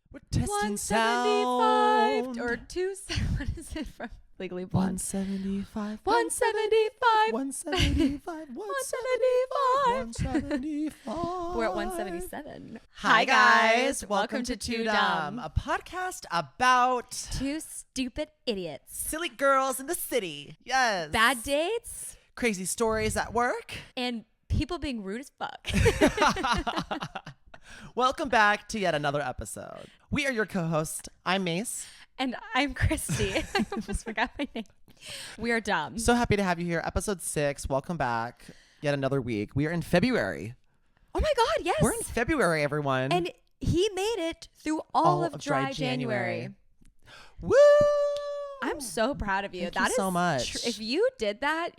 We're testing 175 sound. or 2. What is it from Legally Blonde? 175. 175. 175. 175. We're at 177. Hi guys, welcome to TwoDumb, a podcast about Two stupid idiots. silly girls in the city. Yes. Bad dates Crazy stories at work. and people being rude as fuck. Welcome back to yet another episode. We are your co-hosts. I'm Mase. And I'm Christy. I almost forgot my name. We are dumb. So happy to have you here. Episode 6. Welcome back. Yet another week. We are in February. Oh my God, yes. We're in February, everyone. And he made it through all of dry January. Woo! I'm so proud of you. Thank you so much. If you did that,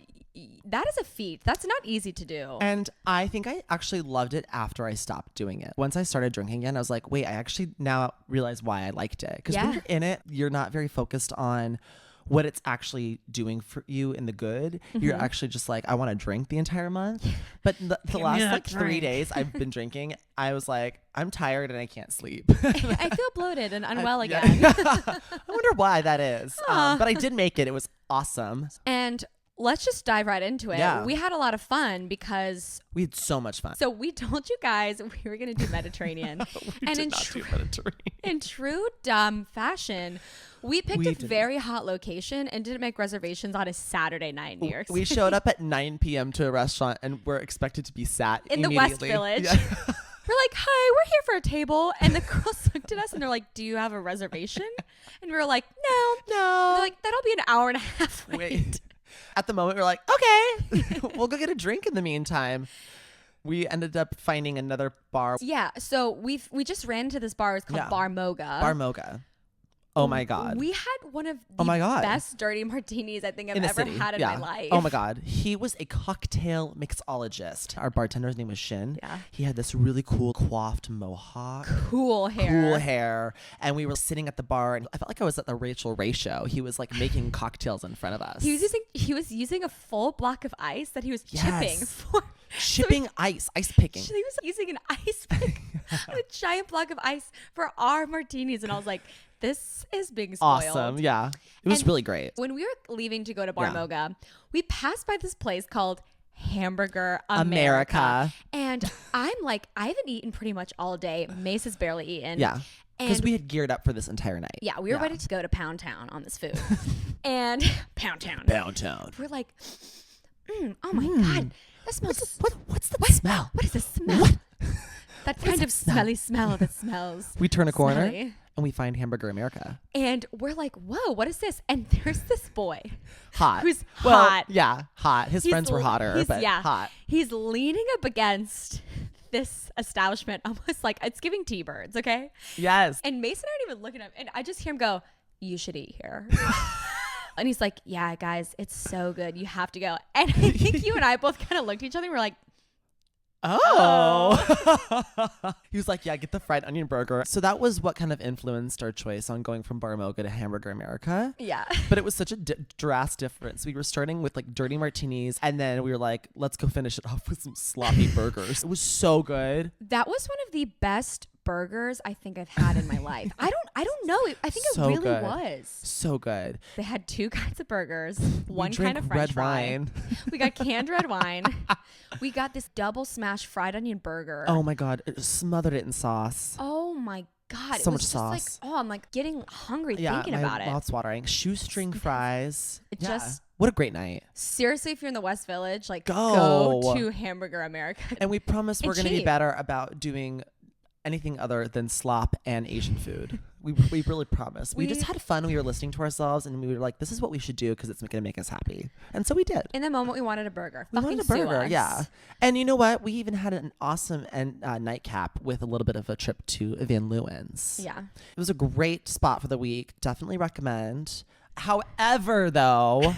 that is a feat. That's not easy to do. And I think I actually loved it after I stopped doing it. Once I started drinking again, I was like, wait, I actually now realize why I liked it. Because when you're in it, you're not very focused on what it's actually doing for you in the good. Mm-hmm. You're actually just like, I want to drink the entire month. But the last 3 days I've been drinking, I was like, I'm tired and I can't sleep. I feel bloated and unwell again. I wonder why that is. But I did make it. It was awesome. And let's just dive right into it. Yeah. We had a lot of fun because we had so much fun. So we told you guys we were going to do Mediterranean. We did not do Mediterranean. In true dumb fashion, we picked a very hot location and didn't make reservations on a Saturday night in New York City. We showed up at 9 p.m. to a restaurant and we're expected to be sat in the West Village. Yeah. We're like, hi, we're here for a table. And the girls looked at us and they're like, do you have a reservation? And we were like, no. No. They're like, that'll be an hour and a half wait. At the moment, we're like, okay, we'll go get a drink in the meantime. We ended up finding another bar. Yeah. So we just ran into this bar. It's called Bar Moga. Bar Moga. Oh my God. We had one of the best dirty martinis I think I've ever had in my life. Oh my God. He was a cocktail mixologist. Our bartender's name was Shin. Yeah. He had this really cool coiffed mohawk. Cool hair. And we were sitting at the bar and I felt like I was at the Rachel Ray show. He was like making cocktails in front of us. He was using a full block of ice that he was chipping for. Ice picking. He was using an ice pick, a giant block of ice for our martinis. And I was like, this is being spoiled. Awesome. Yeah. It was really great. When we were leaving to go to Bar Moga, we passed by this place called Hamburger America. And I'm like, I haven't eaten pretty much all day. Mase has barely eaten. Yeah. Because we had geared up for this entire night. Yeah. We were ready to go to Pound Town on this food. And Pound Town. We're like, oh my God. That smells. What's the smell? What is the smell? What? That kind of smelly smell that smells. We turn a corner smelly. And we find Hamburger America. And we're like, whoa, what is this? And there's this boy. Hot. Who's hot. Yeah, hot. His friends were hotter, but hot. He's leaning up against this establishment almost like it's giving T-Birds, okay? Yes. And Mason aren't even looking at him. And I just hear him go, you should eat here. And he's like, yeah, guys, it's so good. You have to go. And I think you and I both kind of looked at each other and we're like, oh. He was like, yeah, get the fried onion burger. So that was what kind of influenced our choice on going from Bar Moga to Hamburger America. Yeah. But it was such a drastic difference. We were starting with like dirty martinis and then we were like, let's go finish it off with some sloppy burgers. It was so good. That was one of the best burgers I think I've had in my life. I don't know. I think so it really good. was. So good. They had 2 kinds of burgers, one kind of French red fry. wine. We got canned red wine. We got this double smash fried onion burger. Oh my God. It smothered it in sauce. Oh my God. So it was much just sauce. like, I'm like getting hungry thinking about it. My mouth's watering. Shoestring fries. Just what a great night. Seriously, if you're in the West Village, like go to Hamburger America. And we promise we're going to be better about doing anything other than slop and Asian food. We really promise. We just had fun. We were listening to ourselves and we were like, this is what we should do because it's going to make us happy. And so we did. In the moment, we wanted a burger. We wanted a burger, yeah. And you know what? We even had an awesome nightcap with a little bit of a trip to Van Leeuwen's. Yeah. It was a great spot for the week. Definitely recommend. However, though,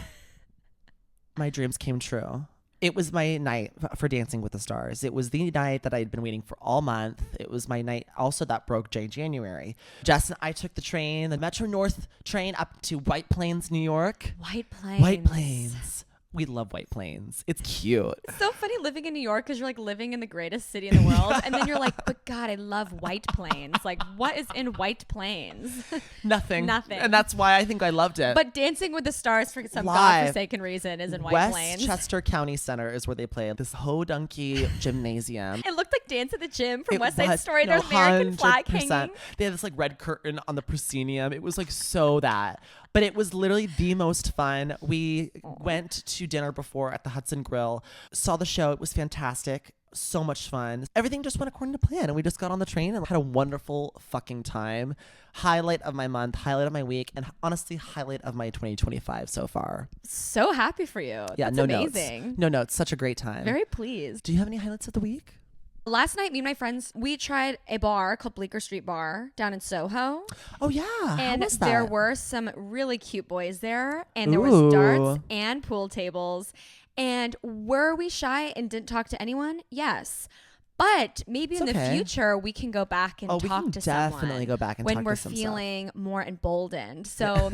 my dreams came true. It was my night for Dancing with the Stars. It was the night that I had been waiting for all month. It was my night also that broke January. Jess and I took the train, the Metro North train up to White Plains, New York. White Plains. White Plains. We love White Plains. It's cute. It's so funny living in New York because you're like living in the greatest city in the world. And then you're like, but God, I love White Plains. Like, what is in White Plains? Nothing. Nothing. And that's why I think I loved it. But Dancing with the Stars for some godforsaken reason is in White Plains. Westchester County Center is where they play this ho-dunky gymnasium. It looked like Dance at the Gym from West Side Story. There's American flag hanging. They had this like red curtain on the proscenium. It was like so that. But it was literally the most fun. We went to dinner before at the Hudson Grill, saw the show. It was fantastic. So much fun. Everything just went according to plan. And we just got on the train and had a wonderful fucking time. Highlight of my month, highlight of my week, and honestly, highlight of my 2025 so far. So happy for you. Yeah, that's no amazing. Notes. No notes. Such a great time. Very pleased. Do you have any highlights of the week? Last night, me and my friends, we tried a bar called Bleecker Street Bar down in Soho. Oh, yeah. And how was that? There were some really cute boys there. And there was darts and pool tables. And were we shy and didn't talk to anyone? Yes. But maybe in the future, we can go back and talk to someone. We can definitely go back and talk to when we're feeling more emboldened. So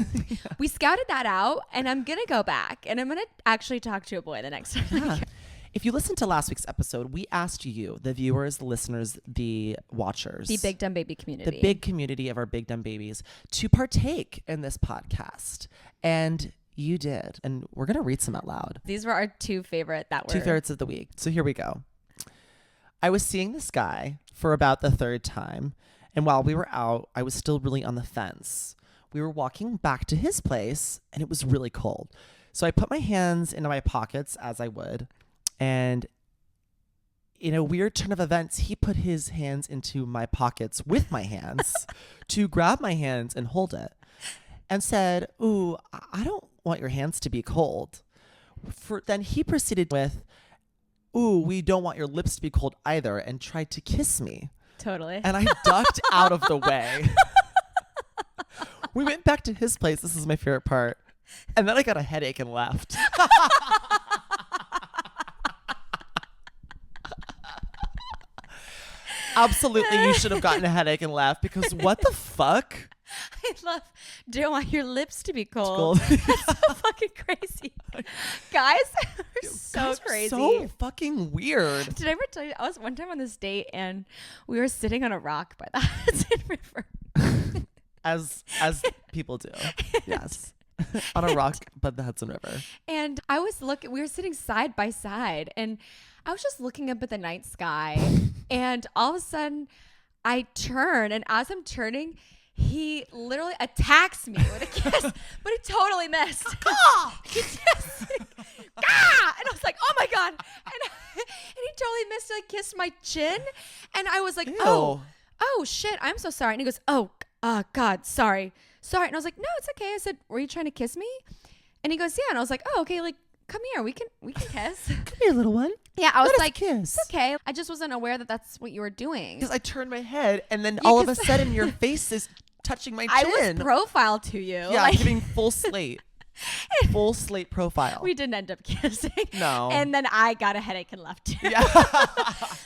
we scouted that out. And I'm going to go back. And I'm going to actually talk to a boy the next time. Yeah. If you listened to last week's episode, we asked you, the viewers, the listeners, the watchers, the Big Dumb Baby community, the big community of our Big Dumb Babies, to partake in this podcast. And you did. And we're going to read some out loud. These were our two favorites of the week. So here we go. I was seeing this guy for about the third time. And while we were out, I was still really on the fence. We were walking back to his place and it was really cold. So I put my hands into my pockets as I would. And in a weird turn of events, he put his hands into my pockets with my hands to grab my hands and hold it and said, "Ooh, I don't want your hands to be cold." Then he proceeded with, "Ooh, we don't want your lips to be cold either," and tried to kiss me. Totally. And I ducked out of the way. We went back to his place. This is my favorite part. And then I got a headache and left. Absolutely, you should have gotten a headache and left because what the fuck? I love, don't want your lips to be cold. That's so fucking crazy. Guys are so crazy. So fucking weird. Did I ever tell you, I was one time on this date and we were sitting on a rock by the Hudson River. As people do. Yes. On a rock by the Hudson River. And I was we were sitting side by side and I was just looking up at the night sky and all of a sudden I turn, and as I'm turning, he literally attacks me with a kiss, but he totally missed. He just, and I was like, oh my God. And he totally missed, like kissed my chin. And I was like, Ew. oh shit, I'm so sorry. And he goes, oh God, sorry. And I was like, no, it's okay. I said, were you trying to kiss me? And he goes, yeah. And I was like, oh, okay, like, come here. We can kiss. Come here, little one. Yeah, I was Let us like, kiss. It's okay. I just wasn't aware that that's what you were doing. Because I turned my head, and then all of a sudden your face is touching my chin. I was profile to you. Yeah, like, giving full slate. Full slate profile. We didn't end up kissing. No. And then I got a headache and left too. Yeah.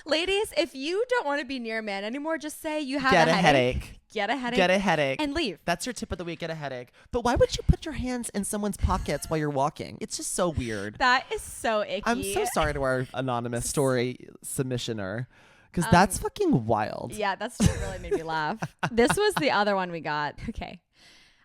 Ladies, if you don't want to be near a man anymore, just say you have Get a a headache. Get a headache. Get a headache. And leave. That's your tip of the week. Get a headache. But why would you put your hands in someone's pockets while you're walking? It's just so weird. That is so icky. I'm so sorry to our anonymous story submissioner. Because that's fucking wild. Yeah, that's just really made me laugh. This was the other one we got. Okay.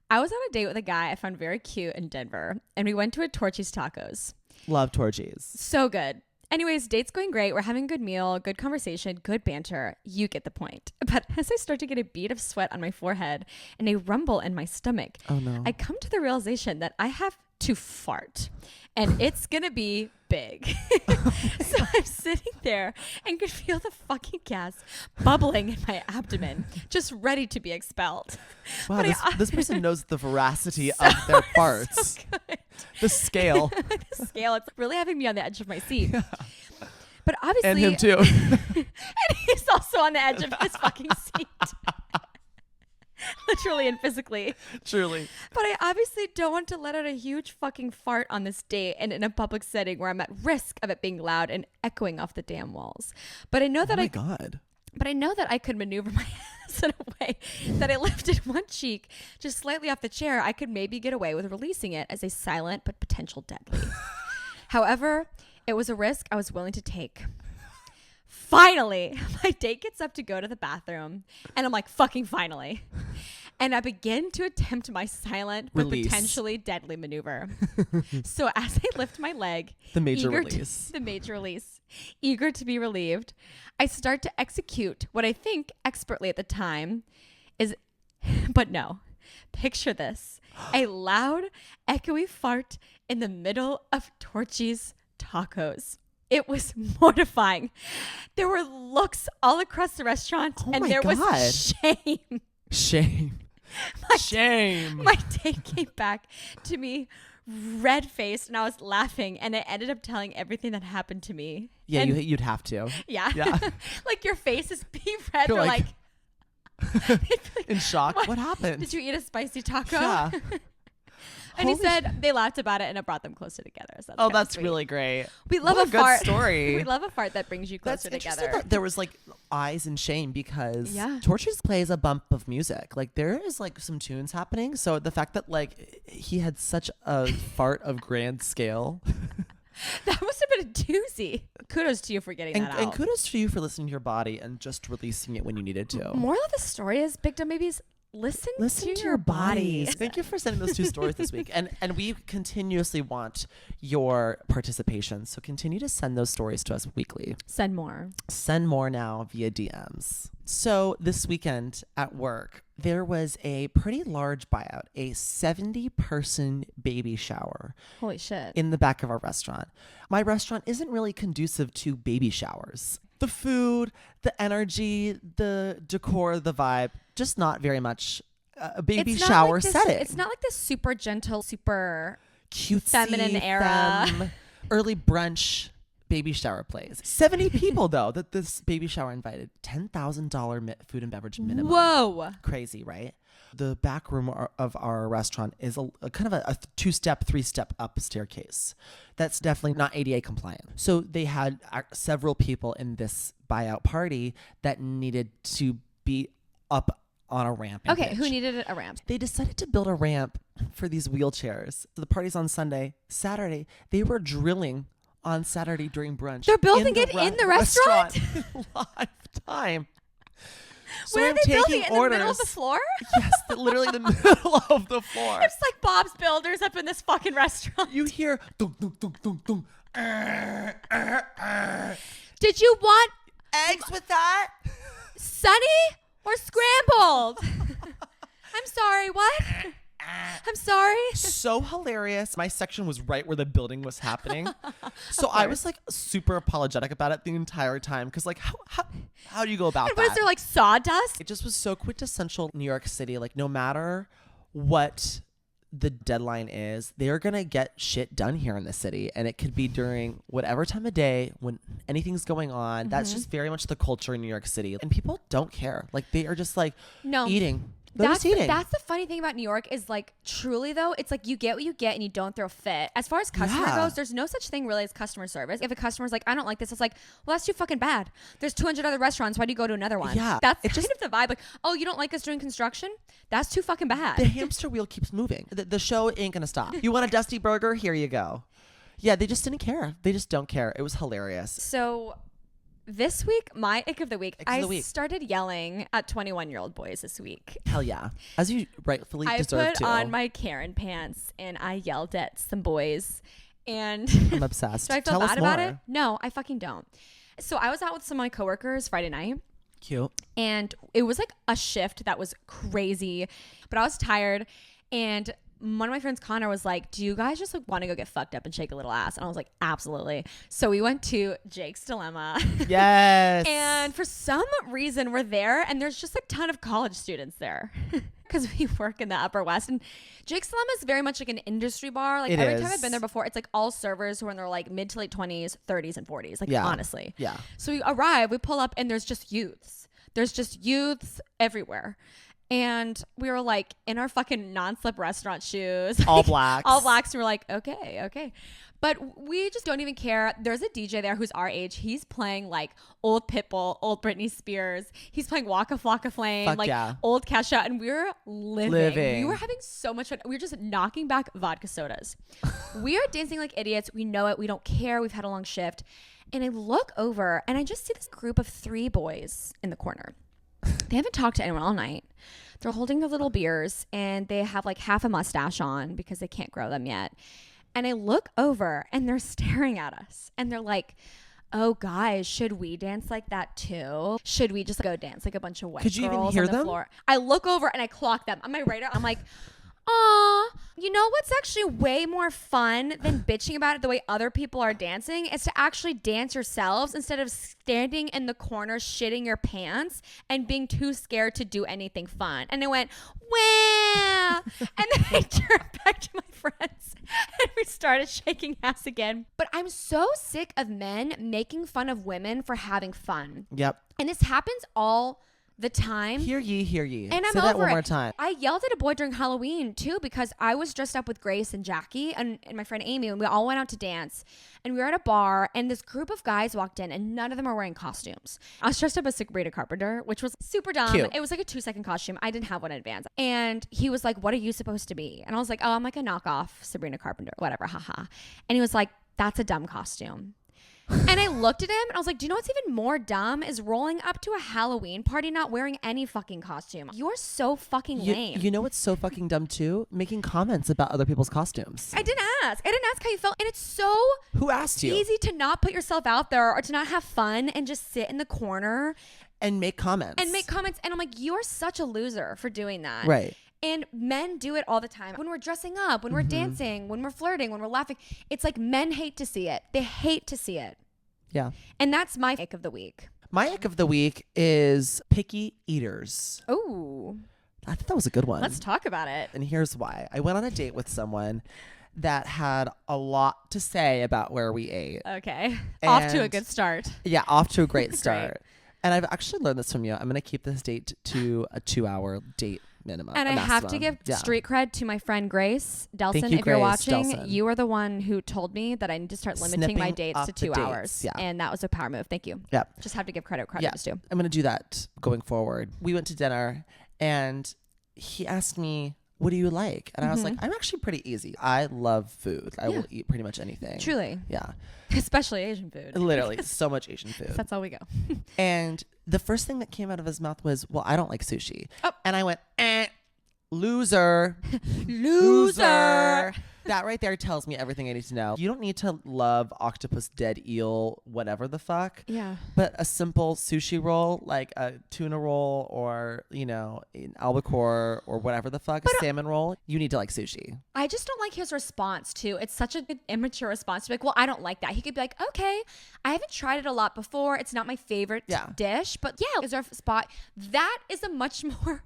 I was on a date with a guy I found very cute in Denver, and we went to a Torchy's Tacos. Love Torchy's. So good. Anyways, date's going great. We're having a good meal, good conversation, good banter. You get the point. But as I start to get a bead of sweat on my forehead and a rumble in my stomach, oh no, I come to the realization that I have to fart. And it's going to be big. So I'm sitting there and could feel the fucking gas bubbling in my abdomen, just ready to be expelled. Wow, this person knows the veracity of their farts. So good. The scale. The scale. It's really having me on the edge of my seat. Yeah. But obviously. And him too. And he's also on the edge of his fucking seat. Literally and physically. Truly. But I obviously don't want to let out a huge fucking fart on this date and in a public setting where I'm at risk of it being loud and echoing off the damn walls. But I know that But I know that I could maneuver my hands in a way that I lifted one cheek just slightly off the chair. I could maybe get away with releasing it as a silent but potential deadly. However, it was a risk I was willing to take. Finally, my date gets up to go to the bathroom, and I'm like, fucking finally. And I begin to attempt my silent but potentially deadly maneuver. So as I lift my leg, the major release, eager to be relieved, I start to execute what I think expertly at the time is, but no, picture this, a loud, echoey fart in the middle of Torchy's tacos. It was mortifying. There were looks all across the restaurant, and there was shame. Shame. My date came back to me red-faced, and I was laughing, and I ended up telling everything that happened to me. Yeah, you'd have to. Yeah. Like your face is being red. You're like in shock. What happened? Did you eat a spicy taco? Yeah. And he said they laughed about it, and it brought them closer together. So that's really great. We love a fart. Good story. We love a fart that brings you closer together. That there was like eyes in shame because Torchy's plays a bump of music. Like there is like some tunes happening. So the fact that like he had such a fart of grand scale. That must have been a doozy. Kudos to you for getting that out. And kudos to you for listening to your body and just releasing it when you needed to. Moral of the story is, Big Dumb Babies, listen to your bodies. Thank you for sending those 2 stories this week. And we continuously want your participation. So continue to send those stories to us weekly. Send more. Send more now via DMs. So this weekend at work, there was a pretty large buyout, a 70-person baby shower. Holy shit. In the back of our restaurant. My restaurant isn't really conducive to baby showers. The food, the energy, the decor, the vibe, just not very much a baby shower setting. It's not like this super gentle, super cutesy, feminine era. Early brunch baby shower plays. 70 people, though, that this baby shower invited. $10,000 food and beverage minimum. Whoa. Crazy, right? The back room of our restaurant is a kind of a 2-step, 3-step up staircase. That's definitely not ADA compliant. So they had several people in this buyout party that needed to be up on a ramp. Okay, who needed a ramp? They decided to build a ramp for these wheelchairs. So the party's on Sunday. Saturday, they were drilling on Saturday during brunch. They're building it in the restaurant? Live time. So where are they building it? In the middle of the floor? Yes, literally the middle of the floor. It's like Bob's Builders up in this fucking restaurant. You hear dunk, dunk, dunk, dunk, dunk. Did you want eggs with that? Sunny or scrambled? I'm sorry, what? I'm sorry. So hilarious. My section was right where the building was happening. So I was like super apologetic about it the entire time. Cause like, how do you go about that? Was there like sawdust? It just was so quintessential New York City. Like no matter what the deadline is, they're going to get shit done here in the city. And it could be during whatever time of day when anything's going on. Mm-hmm. That's just very much the culture in New York City. And people don't care. Like they are just like eating. That's the funny thing about New York is like truly though, it's like you get what you get and you don't throw a fit. As far as customer goes, there's no such thing really as customer service. If a customer's like, I don't like this, it's like, well, that's too fucking bad. There's 200 other restaurants. Why do you go to another one? Yeah. That's kind of the vibe. Like, oh, you don't like us doing construction? That's too fucking bad. The hamster wheel keeps moving. The show ain't gonna stop. You want a dusty burger? Here you go. Yeah, they just didn't care. They just don't care. It was hilarious. So this week, my ick of the week, I started yelling at 21-year-old boys this week. Hell yeah. As you rightfully deserve to. I put on my Karen pants and I yelled at some boys. And I'm obsessed. Do I feel bad about it? No, I fucking don't. So I was out with some of my coworkers Friday night. Cute. And it was like a shift that was crazy. But I was tired. And one of my friends, Connor, was like, do you guys just like want to go get fucked up and shake a little ass? And I was like, absolutely. So we went to Jake's Dilemma. Yes. And for some reason we're there and there's just a ton of college students there because we work in the Upper West. And Jake's Dilemma is very much like an industry bar. Like every time I've been there before, it's like all servers who are in their like mid to late 20s, 30s and 40s. Like honestly. Yeah. So we arrive, we pull up and there's just youths. There's just youths everywhere. And we were like in our fucking non-slip restaurant shoes. All blacks. All blacks. And we're like, okay. But we just don't even care. There's a DJ there who's our age. He's playing like old Pitbull, old Britney Spears. He's playing Waka Flocka Flame, Fuck like yeah. old Kesha. And we were living. We were having so much fun. We were just knocking back vodka sodas. We are dancing like idiots. We know it. We don't care. We've had a long shift. And I look over and I just see this group of 3 boys in the corner. They haven't talked to anyone all night. They're holding their little beers and they have like half a mustache on because they can't grow them yet. And I look over and they're staring at us and they're like, oh guys, should we dance like that too? Should we just go dance like a bunch of white Could you girls even hear on the them? floor? I look over and I clock them on my radar. I'm like, aw, you know what's actually way more fun than bitching about it the way other people are dancing is to actually dance yourselves instead of standing in the corner shitting your pants and being too scared to do anything fun. And I went, wow. And then I turned back to my friends and we started shaking ass again. But I'm so sick of men making fun of women for having fun. Yep. And this happens all the time. Hear ye, hear ye. And I'm Say over that one it. more time. I yelled at a boy during Halloween too because I was dressed up with Grace and Jackie and my friend Amy, and we all went out to dance. And we were at a bar and this group of guys walked in and none of them were wearing costumes. I was dressed up as Sabrina Carpenter, which was super dumb. Cute. It was like a 2-second costume. I didn't have one in advance. And he was like, what are you supposed to be? And I was like, oh, I'm like a knockoff Sabrina Carpenter, whatever, haha. And he was like, that's a dumb costume. And I looked at him and I was like, do you know what's even more dumb is rolling up to a Halloween party not wearing any fucking costume. You're so fucking lame. You know what's so fucking dumb too? Making comments about other people's costumes. I didn't ask how you felt. And it's so Who asked you? easy to not put yourself out there or to not have fun and just sit in the corner And make comments. And I'm like, you're such a loser for doing that. Right. And men do it all the time. When we're dressing up, when we're dancing, when we're flirting, when we're laughing, it's like men hate to see it. They hate to see it. Yeah. And that's my ick of the week. My ick of the week is picky eaters. Ooh. I thought that was a good one. Let's talk about it. And here's why. I went on a date with someone that had a lot to say about where we ate. Okay. Off to a And- good start. Yeah, off to a great Great. start. And I've actually learned this from you. I'm going to keep this date to a 2-hour date minimum. And a I have to maximum. give Yeah. street cred to my friend Grace Delson. Thank you, If you're Grace watching, Delson. you are the one who told me that I need to start limiting my Snipping dates up to the 2 dates, hours. yeah. And that was a power move. Thank you. Yeah. Just have to give credit Yeah. is due. I'm going to do that going forward. We went to dinner and he asked me, what do you like? And I was like, I'm actually pretty easy. I love food. I will eat pretty much anything. Truly. Yeah. Especially Asian food. Literally so much Asian food. That's all we go. And the first thing that came out of his mouth was, well, I don't like sushi. Oh. And I went, loser. Loser. That right there tells me everything I need to know. You don't need to love octopus, dead eel, whatever the fuck. Yeah. But a simple sushi roll, like a tuna roll or, an albacore or whatever the fuck, a salmon roll, you need to like sushi. I just don't like his response too. It's such an immature response to be like, well, I don't like that. He could be like, okay, I haven't tried it a lot before. It's not my favorite dish, but yeah, is there a spot? That is a much more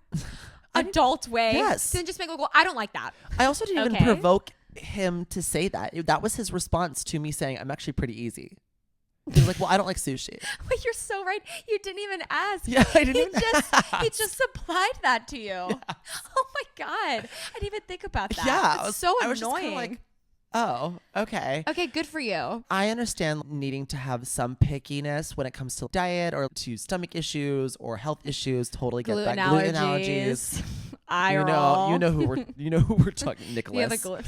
adult way than just make like, well, I don't like that. I also didn't even provoke him to say that. That was his response to me saying, I'm actually pretty easy. He was like, well, I don't like sushi. But you're so right. You didn't even ask. Yeah, I didn't even ask. He just supplied that to you. Yeah. Oh my God. I didn't even think about that. Yeah. It's so I was just annoying. kinda like, oh, okay. Okay, good for you. I understand needing to have some pickiness when it comes to diet or to stomach issues or health issues. Totally get Gluten that. Gluten allergies. Eye you roll. know who we're talking, Nicholas. You have a gluten.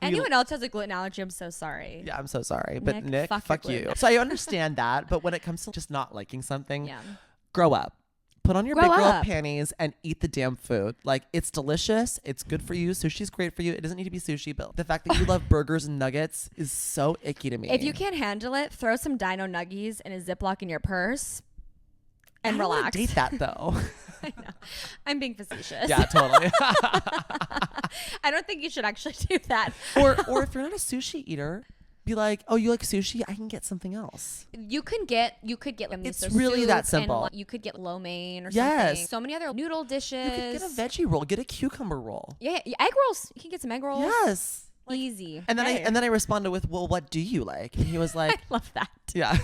Anyone else has a gluten allergy, I'm so sorry. Yeah, I'm so sorry. But Nick, fuck you. gluten. So I understand that. But when it comes to just not liking something, Yeah. grow up. Put on your Grow big girl up. panties and eat the damn food. Like, it's delicious. It's good for you. Sushi's great for you. It doesn't need to be sushi, but the fact that you love burgers and nuggets is so icky to me. If you can't handle it, throw some dino nuggies in a Ziploc in your purse and I don't wanna relax. date that though. I know. I'm being facetious. Yeah, totally. I don't think you should actually do that. or if you're not a sushi eater, be like, oh, you like sushi? I can get something else. You could get miso It's really that soup simple. and you could get lo mein or Yes. something. So many other noodle dishes. You could get a veggie roll. Get a cucumber roll. Yeah, egg rolls. You can get some egg rolls. Yes. Easy. And then I responded with, well, what do you like? And he was like, I love that. yeah,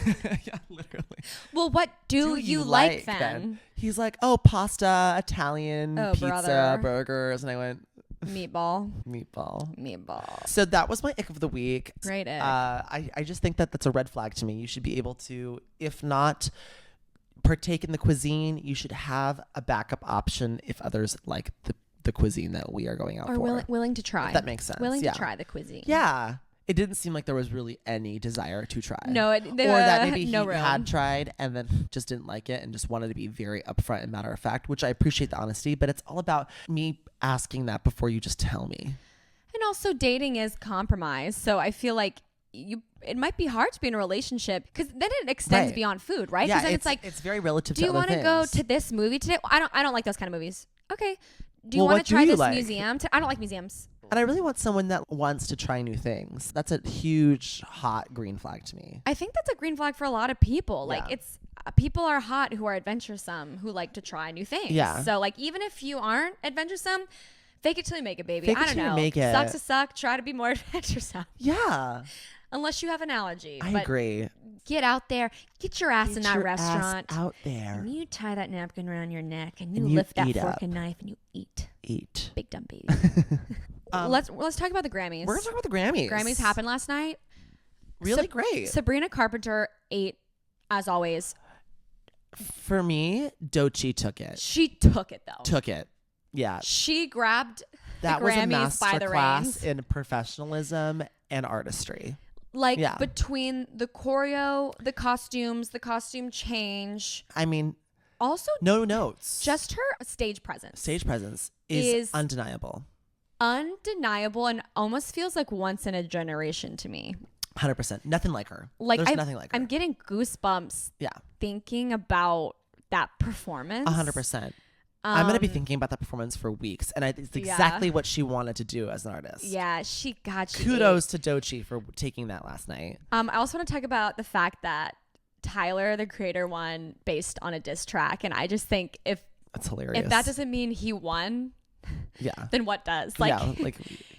yeah, literally. Well, what do you like then? He's like, oh, pasta, Italian, pizza, brother. burgers. And I went, Meatball. So that was my ick of the week. Great ick. I just think that that's a red flag to me. You should be able to, if not partake in the cuisine, you should have a backup option if others like the cuisine that we are going out for. Or willing to try. If that makes sense. Willing to try the cuisine. Yeah. It didn't seem like there was really any desire to try. No. Or that maybe he no had tried and then just didn't like it and just wanted to be very upfront and matter of fact, which I appreciate the honesty, but it's all about me asking that before you just tell me. And also dating is compromise. So I feel like it might be hard to be in a relationship because then it extends beyond food, right? Yeah, then it's like, it's very relative to do you want to go to this movie today? I don't like those kind of movies. Okay. Do you Well, want to try what do you this like? museum? I don't like museums. And I really want someone that wants to try new things. That's a huge, hot green flag to me. I think that's a green flag for a lot of people. Yeah. Like people are hot who are adventuresome, who like to try new things. Yeah. So like even if you aren't adventuresome, fake it till you make it, baby. Fake it I don't till you know. make it. Sucks to suck. Try to be more adventuresome. Yeah. Unless you have an allergy. I agree. Get out there. Get your ass in that your restaurant. Ass out there. And you tie that napkin around your neck and you And you lift that eat fork up. and knife and you eat. Big dumb baby. Let's talk about the Grammys. We're going to talk about the Grammys. Grammys happened last night. Really great. Sabrina Carpenter ate, as always. For me, Doechii took it. She took it, though. Took it. Yeah. She grabbed That the was a Grammys by the reins. masterclass in professionalism and artistry. Like, between the choreo, the costumes, the costume change. I mean, also, no notes. Just her stage presence. Stage presence is undeniable. Undeniable and almost feels like once in a generation to me. 100%. Nothing like her. Like, There's nothing like her. I'm getting goosebumps thinking about that performance. 100%. I'm going to be thinking about that performance for weeks. And it's exactly what she wanted to do as an artist. Yeah, Kudos to Doechii for taking that last night. I also want to talk about the fact that Tyler, the creator, won based on a diss track. And I just think that's hilarious. If that doesn't mean he won, then what does? Like,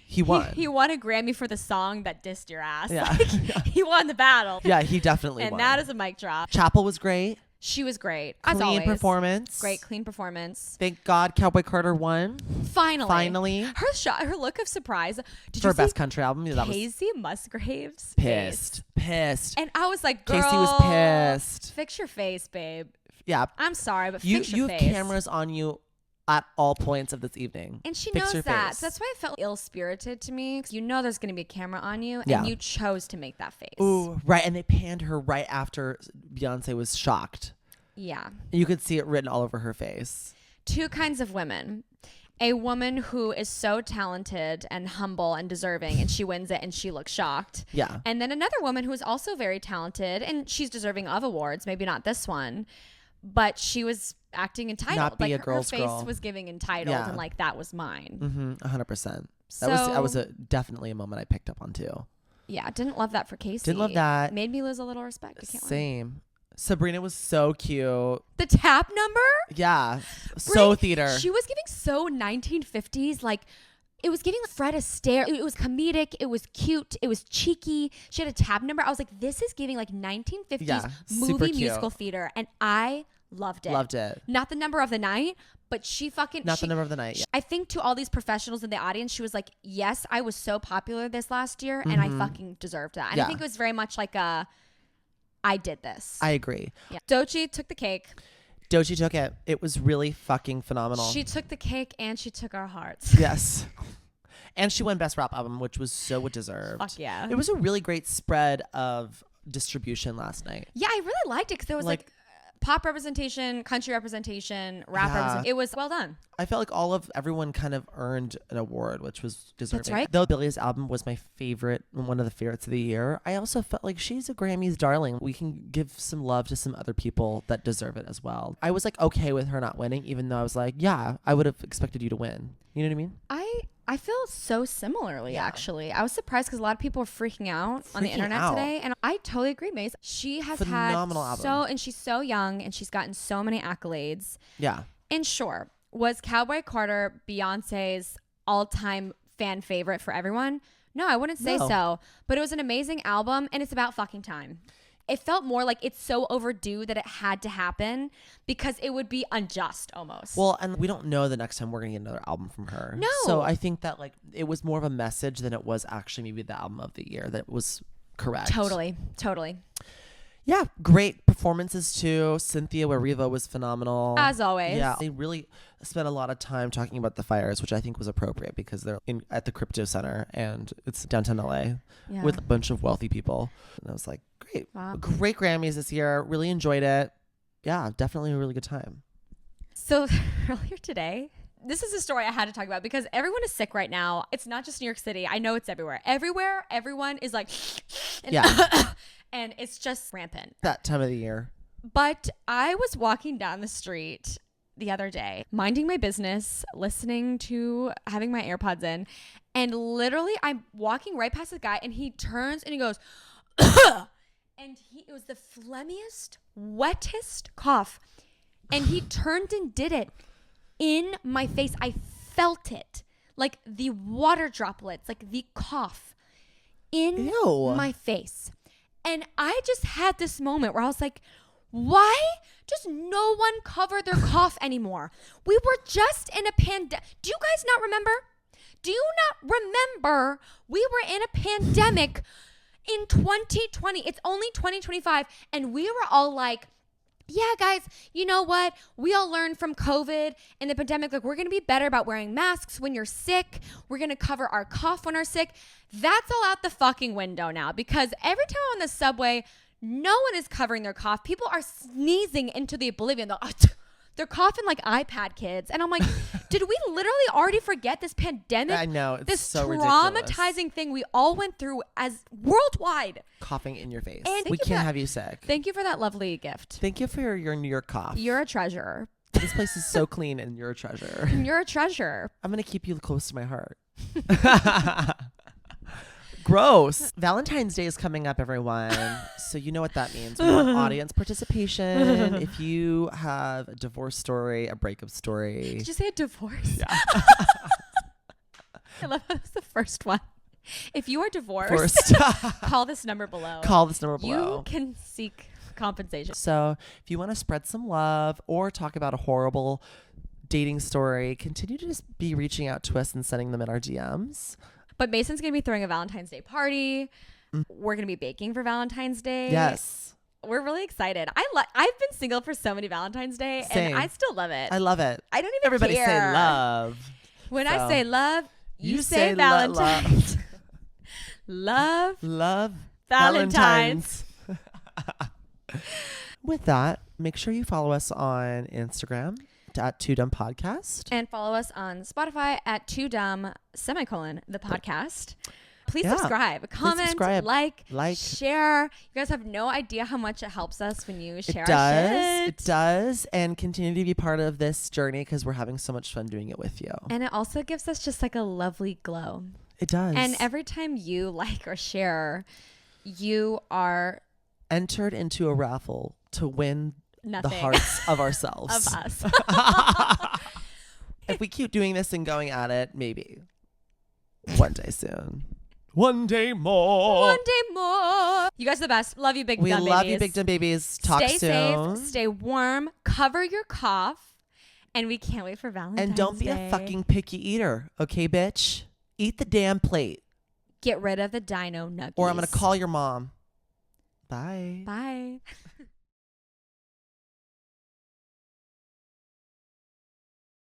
he won. He won a Grammy for the song that dissed your ass. Yeah. Like, he won the battle. Yeah, he definitely won. And that is a mic drop. Chapel was great. She was great. Clean as always. Performance. Great, clean performance. Thank God Cowboy Carter won. Finally. Her look of surprise. Did you see Best Country Album? Yeah, Casey Musgrave's pissed. And I was like, girl. Casey was pissed. Fix your face, babe. Yeah. I'm sorry, but fix your face. You have cameras on you at all points of this evening. And she knows that. So that's why it felt ill-spirited to me. Because you know there's going to be a camera on you. And you chose to make that face. Ooh, right. And they panned her right after Beyonce was shocked. Yeah. You could see it written all over her face. Two kinds of women. A woman who is so talented and humble and deserving, and she wins it and she looks shocked. Yeah. And then another woman who is also very talented and she's deserving of awards, maybe not this one, but she was acting entitled. Not be like a girl's her face girl. was giving entitled and like that was mine. 100%. That was definitely a moment I picked up on too. Yeah, didn't love that for Casey. Didn't love that. Made me lose a little respect. I can't lie. Same. Sabrina was so cute. The tap number? Yeah. So theater. She was giving so 1950s, like it was giving Fred Astaire. It was comedic. It was cute. It was cheeky. She had a tap number. I was like, this is giving like 1950s movie musical theater. And I loved it. Loved it. Not the number of the night, but the number of the night. Yeah. I think to all these professionals in the audience, she was like, yes, I was so popular this last year and I fucking deserved that. And I think it was very much like I did this. I agree. Yeah. Doechii took the cake. Doechii took it. It was really fucking phenomenal. She took the cake and she took our hearts. Yes. And she won Best Rap Album, which was so deserved. Fuck yeah. It was a really great spread of distribution last night. Yeah, I really liked it because there was like pop representation, country representation, rap representation. It was well done. I felt like everyone kind of earned an award, which was deserving. That's right. Though Billy's album was my favorite, one of the favorites of the year, I also felt like she's a Grammys darling. We can give some love to some other people that deserve it as well. I was like okay with her not winning, even though I was like, yeah, I would have expected you to win. You know what I mean? I feel so similarly, actually. I was surprised because a lot of people were freaking out on the internet today. And I totally agree, Mase. She has phenomenal album. And she's so young and she's gotten so many accolades. Yeah. And sure, was Cowboy Carter Beyonce's all-time fan favorite for everyone? No, I wouldn't say No. so. But it was an amazing album, and it's about fucking time. It felt more like it's so overdue that it had to happen because it would be unjust almost. Well, and we don't know the next time we're going to get another album from her. No. So I think that like it was more of a message than it was actually maybe the album of the year that was correct. Totally. Yeah, great performances too. Cynthia Erivo was phenomenal. As always. Yeah, they really spent a lot of time talking about the fires, which I think was appropriate because they're at the Crypto Center and it's downtown LA with a bunch of wealthy people. And I was like, great. Wow. Great Grammys this year. Really enjoyed it. Yeah, definitely a really good time. So earlier today, this is a story I had to talk about because everyone is sick right now. It's not just New York City. I know it's everywhere. Everywhere, everyone is like, and, and it's just rampant. That time of the year. But I was walking down the street the other day, minding my business, having my AirPods in, and literally I'm walking right past the guy and he turns and he goes, and it was the phlegmiest, wettest cough. And he turned and did it in my face. I felt it. Like the water droplets, like the cough in my face. And I just had this moment where I was like, why does no one cover their cough anymore? We were just in a pandemic. Do you guys not remember? Do you not remember we were in a pandemic in 2020? It's only 2025. And we were all like, yeah, guys, you know what? We all learned from COVID and the pandemic, like we're going to be better about wearing masks when you're sick. We're going to cover our cough when we're sick. That's all out the fucking window now because every time I'm on the subway, no one is covering their cough. People are sneezing into the oblivion. They're coughing like iPad kids. And I'm like, did we literally already forget this pandemic? I know. It's this so traumatizing ridiculous. thing we all went through as worldwide. Coughing in your face. And we can't have you sick. Thank you for that lovely gift. Thank you for your New York cough. You're a treasure. This place is so clean and you're a treasure. You're a treasure. I'm going to keep you close to my heart. Gross. Valentine's Day is coming up, everyone. So you know what that means. We want audience participation. If you have a divorce story, a breakup story. Did you say a divorce? Yeah. I love how that's the first one. If you are divorced, call this number below. Call this number below. You can seek compensation. So if you want to spread some love or talk about a horrible dating story, continue to just be reaching out to us and sending them in our DMs. But Mason's going to be throwing a Valentine's Day party. We're going to be baking for Valentine's Day. Yes. We're really excited. I've been single for so many Valentine's Day Same. and I still love it. I love it. I don't even Everybody care. say love. When So, I say love, you say say Valentine's. Love. Love Valentine's. With that, make sure you follow us on Instagram at TwoDumb Podcast. And follow us on Spotify at TwoDumb, the podcast. Please subscribe, comment, like, share. You guys have no idea how much it helps us when you share our shit. It does. And continue to be part of this journey because we're having so much fun doing it with you. And it also gives us just like a lovely glow. It does. And every time you like or share, you are entered into a raffle to win nothing. The hearts of ourselves. Of us. If we keep doing this and going at it, maybe one day soon. One day more. One day more. You guys are the best. Love you, big dumb babies. We love you, big dumb babies. Talk stay soon. Safe, stay warm, cover your cough, and we can't wait for Valentine's Day. And don't be a fucking picky eater, okay, bitch? Eat the damn plate. Get rid of the dino nuggies. Or I'm going to call your mom. Bye. Bye.